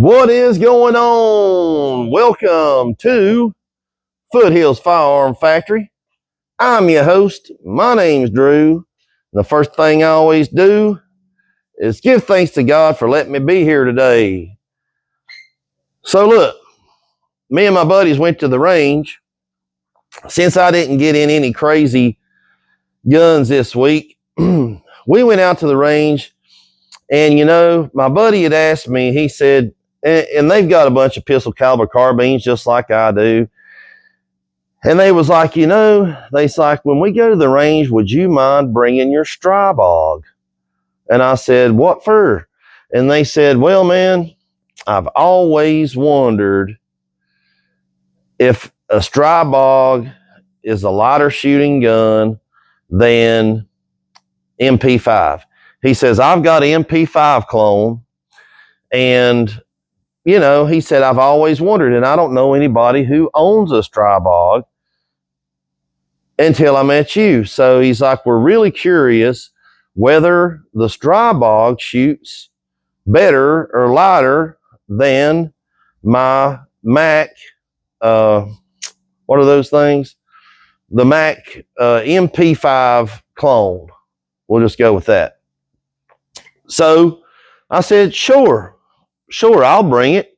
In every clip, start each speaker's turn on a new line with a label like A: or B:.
A: What is going on? Welcome to Foothills Firearm Factory. I'm your host. My name's Drew. The first thing I always do is give thanks to God for letting me be here today. So look, me and my buddies went to the range. Since I didn't get in any crazy guns this week, we went out to the range, and you know, my buddy had asked me, he said, and they've got a bunch of pistol caliber carbines just like I do. And they was like, you know, they's like, when we go to the range, would you mind bringing your Stribog? And I said, what for? And they said, well, man, I've always wondered if a Stribog is a lighter shooting gun than MP5. He says, I've got an MP5 clone, and you know, he said, I've always wondered, and I don't know anybody who owns a Stribog until I met you. So he's like, we're really curious whether the Stribog shoots better or lighter than my Mac, what are those things? The Mac MP5 clone. We'll just go with that. So I said, sure, I'll bring it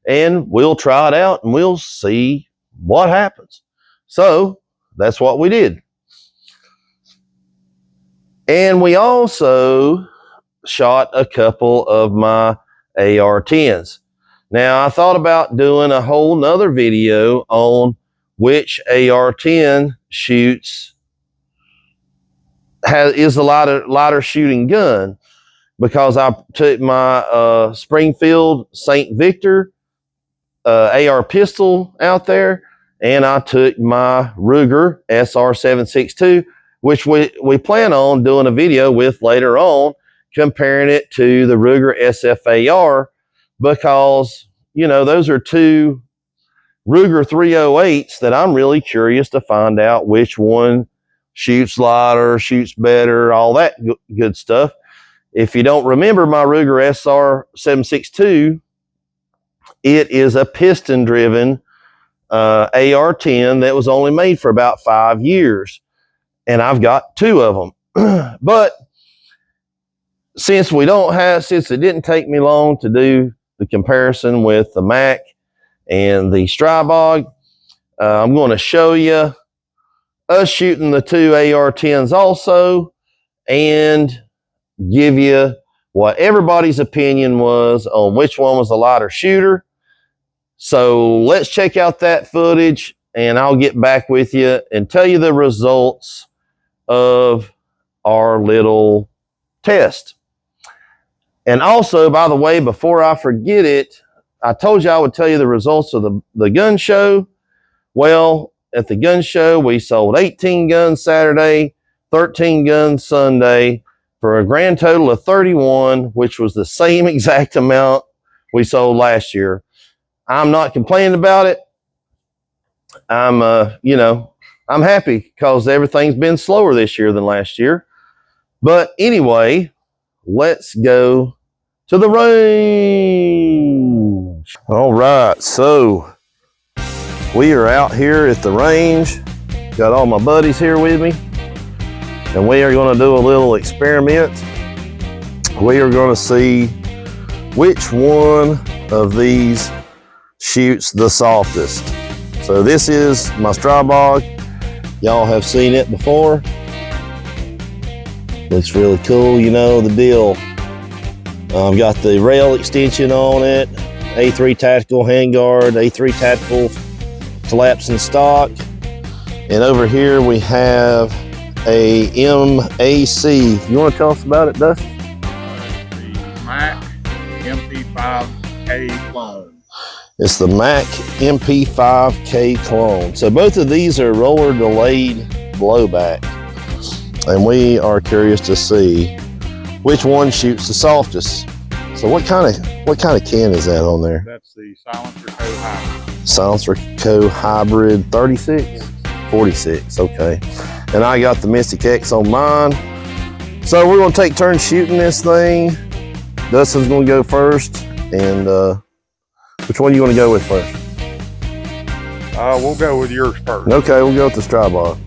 A: and we'll try it out and we'll see what happens. So that's what we did. And we also shot a couple of my AR-10s. Now I thought about doing a whole nother video on which AR-10 shoots is a lighter shooting gun, because I took my Springfield St. Victor AR pistol out there, and I took my Ruger SR762, which we plan on doing a video with later on, comparing it to the Ruger SFAR, because, you know, those are two Ruger 308s that I'm really curious to find out which one shoots lighter, shoots better, all that good stuff. If you don't remember my Ruger SR762, it is a piston-driven AR-10 that was only made for about 5 years, and I've got two of them. But since it didn't take me long to do the comparison with the Mac and the Stribog, I'm going to show you us shooting the two AR-10s also, and give you what everybody's opinion was on which one was the lighter shooter. So let's check out that footage, and I'll get back with you and tell you the results of our little test. And also, by the way, before I forget it, I told you I would tell you the results of the gun show. Well, at the gun show, we sold 18 guns Saturday, 13 guns Sunday, for a grand total of 31, which was the same exact amount we sold last year. I'm not complaining about it. I'm happy because everything's been slower this year than last year. But anyway, let's go to the range. All right, so we are out here at the range. Got all my buddies here with me, and we are going to do a little experiment. We are going to see which one of these shoots the softest. So this is my Stribog. Y'all have seen it before. Looks really cool, you know the deal. I've got the rail extension on it, A3 tactical handguard, A3 tactical flaps in stock. And over here we have a MAC. You want to tell us about it, Dusty?
B: The Mac MP9K clone.
A: It's the Mac MP9K clone. So both of these are roller delayed blowback, and we are curious to see which one shoots the softest. So what kind of can is that on there?
B: That's the Silencer Co Hybrid.
A: Silencer Co Hybrid 36? 46, okay. And I got the Mystic X on mine. So we're gonna take turns shooting this thing. Dustin's gonna go first, and Which one do you want to go with first?
B: We'll go with yours first.
A: Okay, we'll go with the Stribog.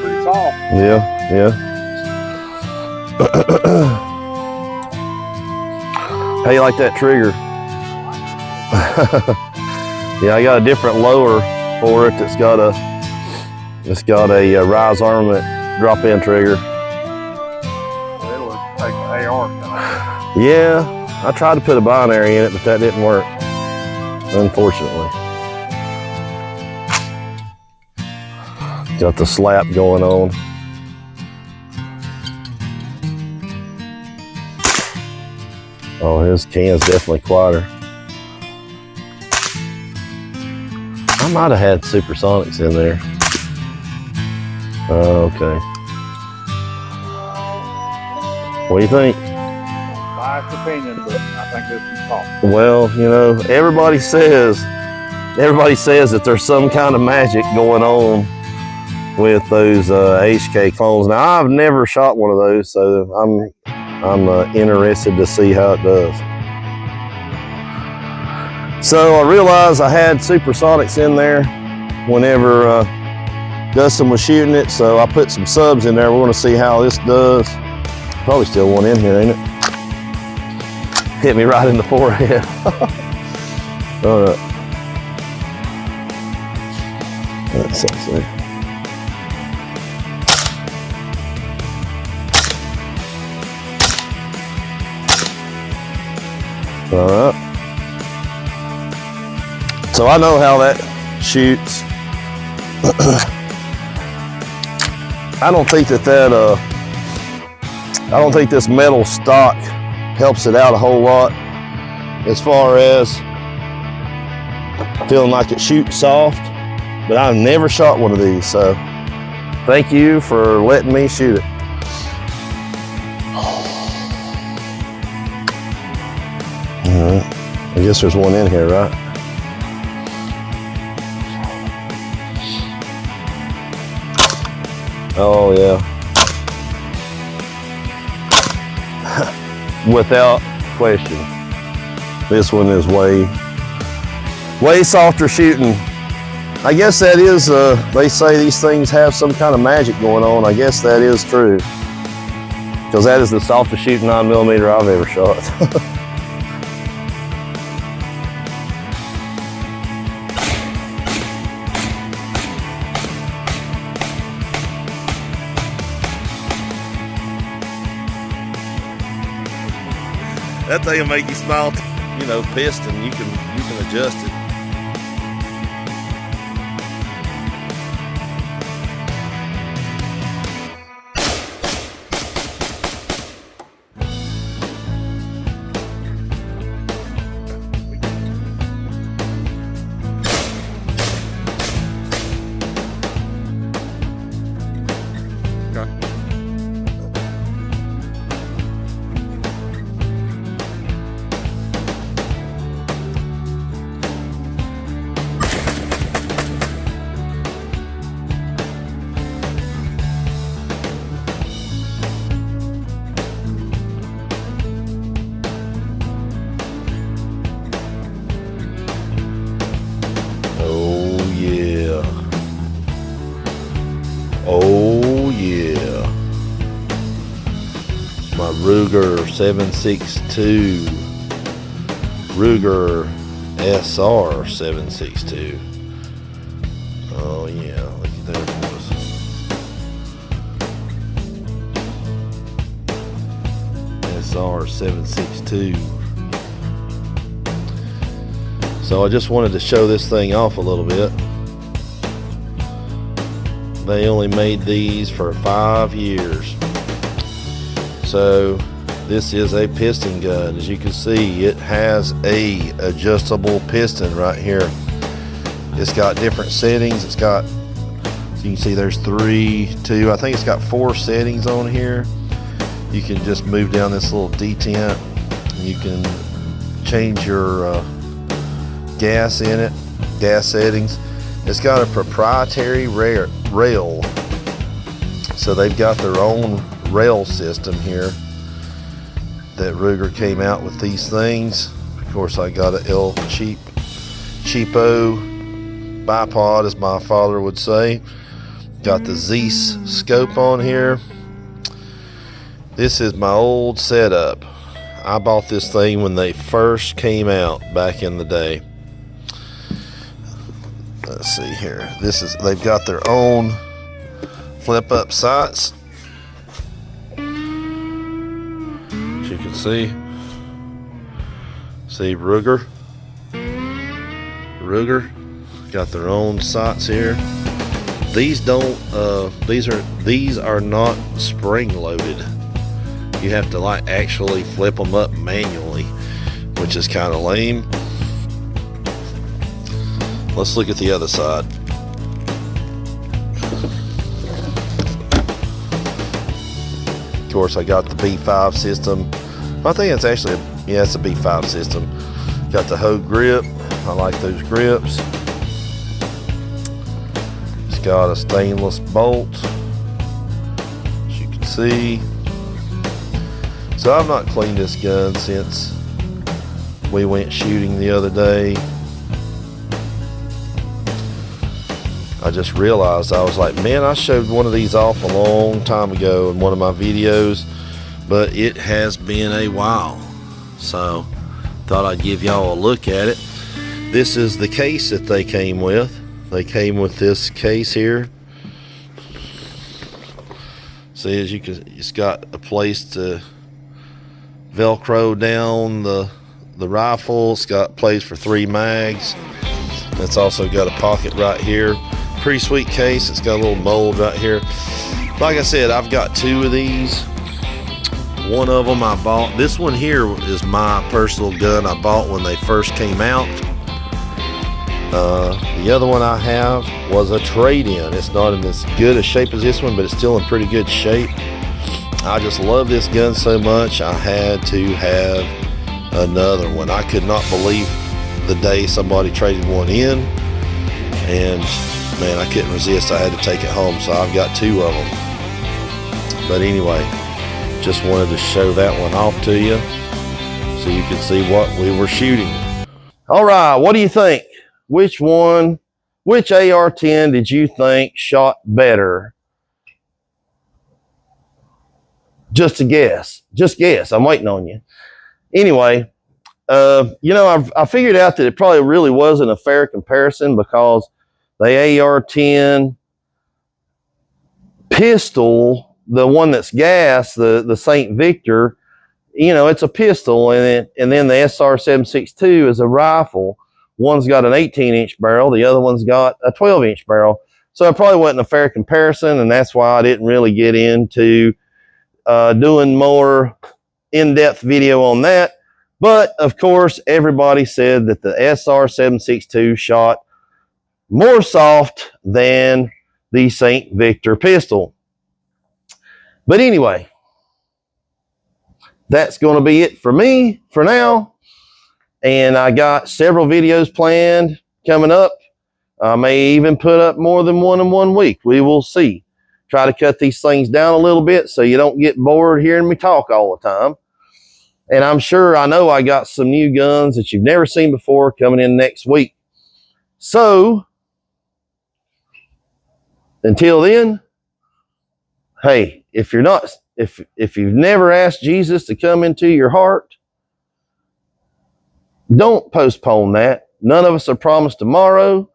B: Pretty soft.
A: Yeah, yeah. How you like that trigger? Yeah, I got a different lower for it. It's got a rise armament drop-in trigger.
B: It'll take the AR.
A: Yeah, I tried to put a binary in it, but that didn't work, unfortunately. Got the slap going on. Oh, his can's definitely quieter. I might have had supersonics in there. Okay. What do you think?
B: Biased opinion, but I think this is soft.
A: Well, you know, everybody says that there's some kind of magic going on with those HK clones. Now, I've never shot one of those, so I'm interested to see how it does. So I realized I had supersonics in there whenever Dustin was shooting it, so I put some subs in there. We're going to see how this does. Probably still one in here, ain't it? Hit me right in the forehead. All right. That's something. All right. So I know how that shoots. I don't think I don't think this metal stock helps it out a whole lot as far as feeling like it shoots soft, but I've never shot one of these, so thank you for letting me shoot it. All right. I guess there's one in here, right? Oh yeah. Without question. This one is way softer shooting. I guess that is, they say these things have some kind of magic going on. I guess that is true. Because that is the softest shooting 9mm I've ever shot. That thing will make you smile, you know, piston. You can adjust it. Oh yeah. It's my Ruger 762. Ruger SR 762. Oh yeah, look at that, boys. SR 762. So I just wanted to show this thing off a little bit. They only made these for 5 years. So this is a piston gun. As you can see, it has a adjustable piston right here. It's got different settings. It's got, so you can see there's 3, 2, I think it's got 4 settings on here. You can just move down this little detent. You can change your gas in it, gas settings. It's got a proprietary rail. So they've got their own rail system here that Ruger came out with these things. Of course, I got a cheapo bipod, as my father would say. Got the Zeiss scope on here. This is my old setup. I bought this thing when they first came out back in the day. Let's see here. They've got their own flip up sights. As you can see Ruger got their own sights here. These are not spring loaded. You have to like actually flip them up manually, which is kind of lame. Let's look at the other side. Of course, I got the B5 system. I think it's actually, yeah, it's a B5 system. Got the hoe grip. I like those grips. It's got a stainless bolt, as you can see. So I've not cleaned this gun since we went shooting the other day. I just realized, I was like, man, I showed one of these off a long time ago in one of my videos, but it has been a while. So thought I'd give y'all a look at it. This is the case that they came with. They came with this case here. See, as you can, it's got a place to Velcro down the rifle. It's got a place for 3 mags. It's also got a pocket right here. Pretty sweet case. It's got a little mold right here. Like I said, I've got 2 of these. One of them I bought. This one here is my personal gun I bought when they first came out. The other one I have was a trade-in. It's not in as good a shape as this one, but it's still in pretty good shape. I just love this gun so much, I had to have another one. I could not believe the day somebody traded one in, and man, I couldn't resist. I had to take it home, so I've got 2 of them. But anyway, just wanted to show that one off to you so you can see what we were shooting. All right, what do you think? Which AR-10 did you think shot better? Just a guess. Just guess. I'm waiting on you. Anyway, you know, I figured out that it probably really wasn't a fair comparison, because the AR-10 pistol, the one that's gas, the St. Victor, you know, it's a pistol, and then the SR-762 is a rifle. One's got an 18-inch barrel, the other one's got a 12-inch barrel. So it probably wasn't a fair comparison, and that's why I didn't really get into doing more in-depth video on that. But of course, everybody said that the SR-762 shot more soft than the St. Victor pistol. But anyway, that's going to be it for me for now. And I got several videos planned coming up. I may even put up more than one in 1 week. We will see. Try to cut these things down a little bit so you don't get bored hearing me talk all the time. And I know I got some new guns that you've never seen before coming in next week. So until then, hey, if you've never asked Jesus to come into your heart, don't postpone that. None of us are promised tomorrow.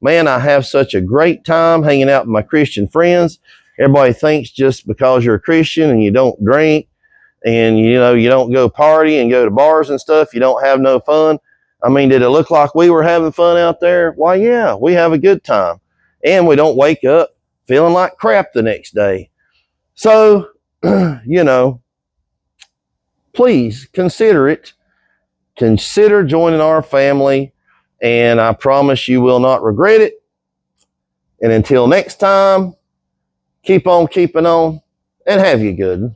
A: Man, I have such a great time hanging out with my Christian friends. Everybody thinks just because you're a Christian and you don't drink and you don't go party and go to bars and stuff, you don't have no fun. I mean, did it look like we were having fun out there? Why, yeah, we have a good time. And we don't wake up feeling like crap the next day. So, you know, please consider it. Consider joining our family, and I promise you will not regret it. And until next time, keep on keeping on, and have you good.